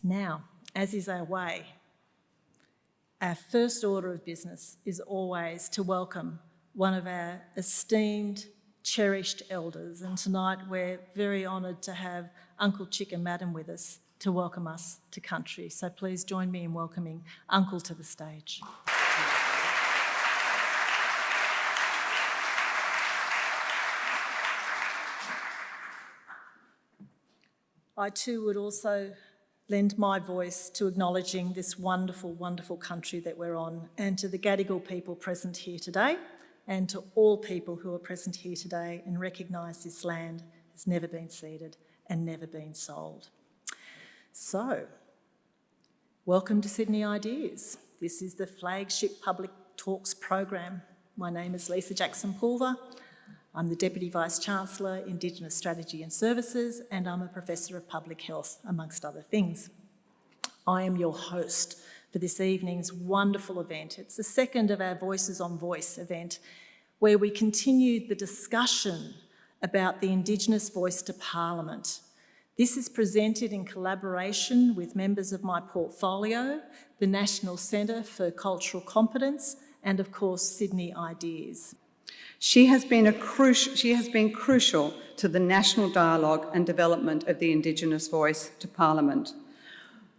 Now, as is our way, our first order of business is always to welcome one of our esteemed, cherished elders, and tonight we're very honoured to have Uncle Chick and Madam with us to welcome us to country. So please join me in welcoming Uncle to the stage. I too would also lend my voice to acknowledging this wonderful, wonderful country that we're on, and to the Gadigal people present here today, and to all people who are present here today and recognise this land has never been ceded and never been sold. So, welcome to Sydney Ideas. This is the flagship Public Talks program. My name is Lisa Jackson Pulver. I'm the Deputy Vice-Chancellor, Indigenous Strategy and Services, and I'm a Professor of Public Health, amongst other things. I am your host for this evening's wonderful event. It's the second of our Voices on Voice event, where we continue the discussion about the Indigenous voice to Parliament. This is presented in collaboration with members of my portfolio, the National Centre for Cultural Competence, and of course, Sydney Ideas. She has been crucial to the national dialogue and development of the Indigenous voice to Parliament.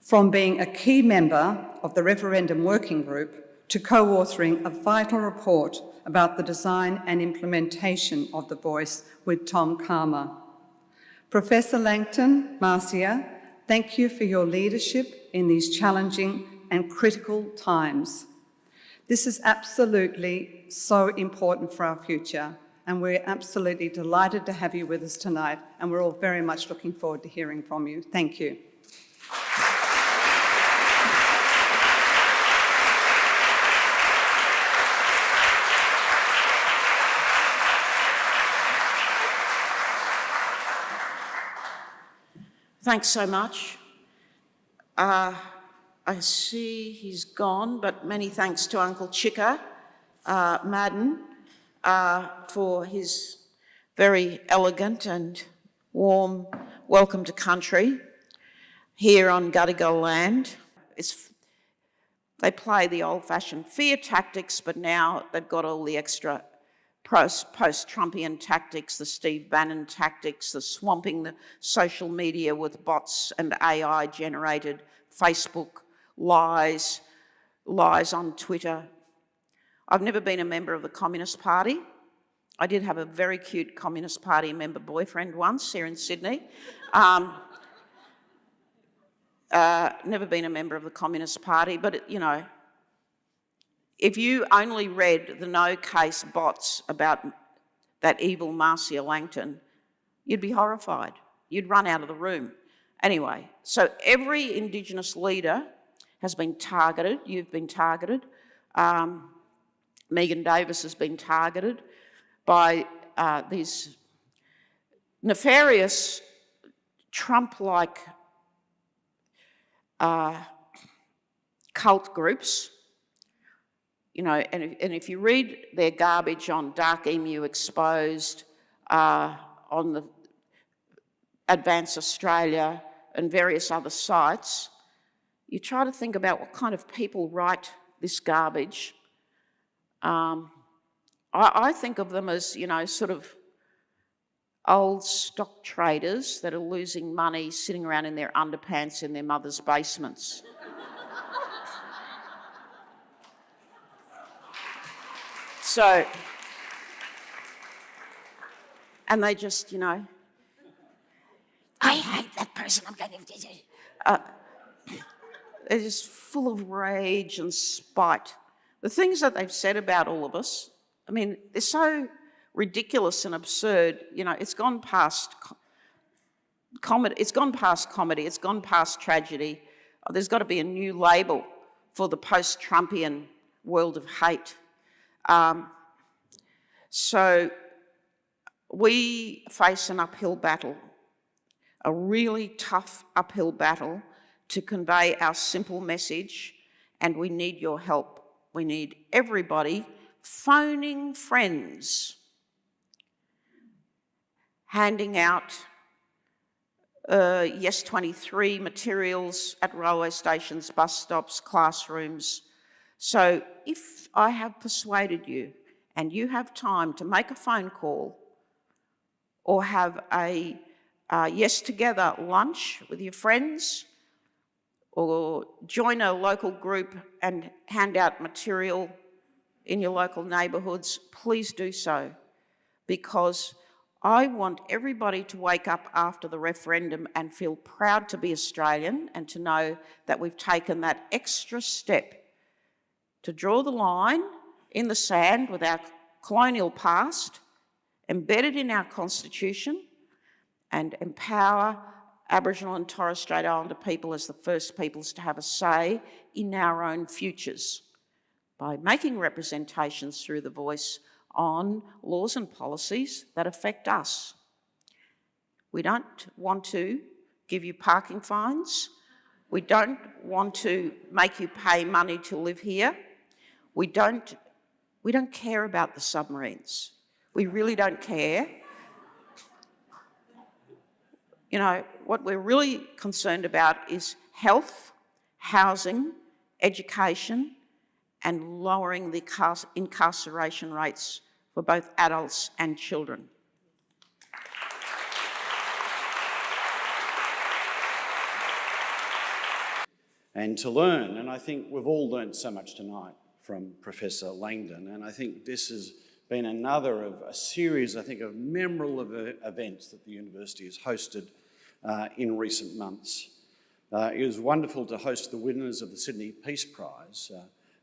From being a key member of the Referendum Working Group to co-authoring a vital report about the design and implementation of the voice with Tom Calma. Professor Langton, Marcia, thank you for your leadership in these challenging and critical times. This is absolutely so important for our future, and we're absolutely delighted to have you with us tonight, and we're all very much looking forward to hearing from you. Thank you. Thanks so much. I see he's gone, but many thanks to Uncle Chicka Madden for his very elegant and warm welcome to country here on Gadigal land. They play the old-fashioned fear tactics, but now they've got all the extra post-Trumpian tactics, the Steve Bannon tactics, the swamping the social media with bots and AI-generated Facebook lies on Twitter. I've never been a member of the Communist Party. I did have a very cute Communist Party member boyfriend once here in Sydney. Never been a member of the Communist Party, but you know, if you only read the no-case bots about that evil Marcia Langton, you'd be horrified. You'd run out of the room. Anyway, so every Indigenous leader has been targeted. You've been targeted. Megan Davis has been targeted by these nefarious Trump-like cult groups. You know, and if you read their garbage on Dark Emu Exposed, on the Advance Australia and various other sites, you try to think about what kind of people write this garbage. I think of them as, you know, sort of old stock traders that are losing money sitting around in their underpants in their mother's basements. So, and they just, you know, I hate that person, I'm going to... They're just full of rage and spite. The things that they've said about all of us, I mean, they're so ridiculous and absurd. You know, it's gone past comedy, it's gone past tragedy. There's got to be a new label for the post-Trumpian world of hate. So we face an uphill battle, a really tough uphill battle to convey our simple message, and we need your help. We need everybody phoning friends, handing out YES23 materials at railway stations, bus stops, classrooms. So if I have persuaded you and you have time to make a phone call or have a Yes Together lunch with your friends, or join a local group and hand out material in your local neighbourhoods, please do so, because I want everybody to wake up after the referendum and feel proud to be Australian and to know that we've taken that extra step to draw the line in the sand with our colonial past, embedded in our constitution, and empower Aboriginal and Torres Strait Islander people as the first peoples to have a say in our own futures by making representations through the voice on laws and policies that affect us. We don't want to give you parking fines. We don't want to make you pay money to live here. We don't care about the submarines. We really don't care. You know, what we're really concerned about is health, housing, education, and lowering the incarceration rates for both adults and children. And to learn, and I think we've all learned so much tonight from Professor Langton, and I think this has been another of a series, I think, of memorable events that the university has hosted in recent months. It was wonderful to host the winners of the Sydney Peace Prize,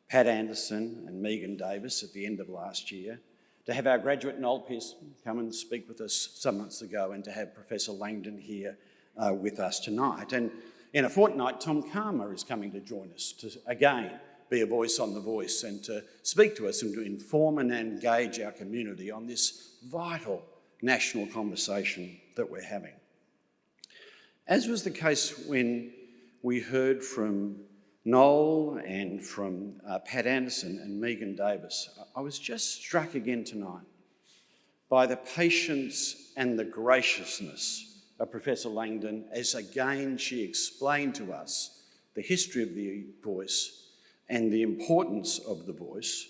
Pat Anderson and Megan Davis, at the end of last year, to have our graduate Noel Pearce come and speak with us some months ago, and to have Professor Langton here with us tonight. And in a fortnight, Tom Karma is coming to join us to, again, be a voice on the voice and to speak to us and to inform and engage our community on this vital national conversation that we're having. As was the case when we heard from Noel and from Pat Anderson and Megan Davis, I was just struck again tonight by the patience and the graciousness of Professor Langton as again she explained to us the history of the voice and the importance of the voice,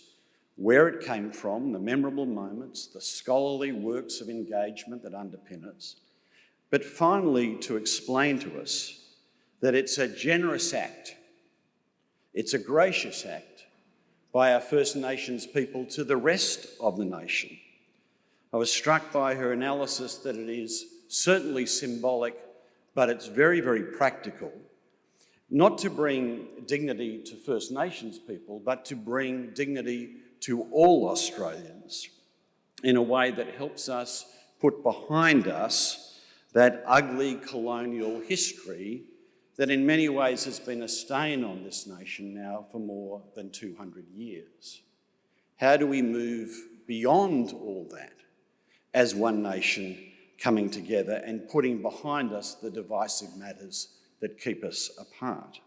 where it came from, the memorable moments, the scholarly works of engagement that underpin us, but finally to explain to us that it's a generous act, it's a gracious act by our First Nations people to the rest of the nation. I was struck by her analysis that it is certainly symbolic, but it's very, very practical, not to bring dignity to First Nations people, but to bring dignity to all Australians in a way that helps us put behind us that ugly colonial history that in many ways has been a stain on this nation now for more than 200 years. How do we move beyond all that as one nation coming together and putting behind us the divisive matters that keep us apart?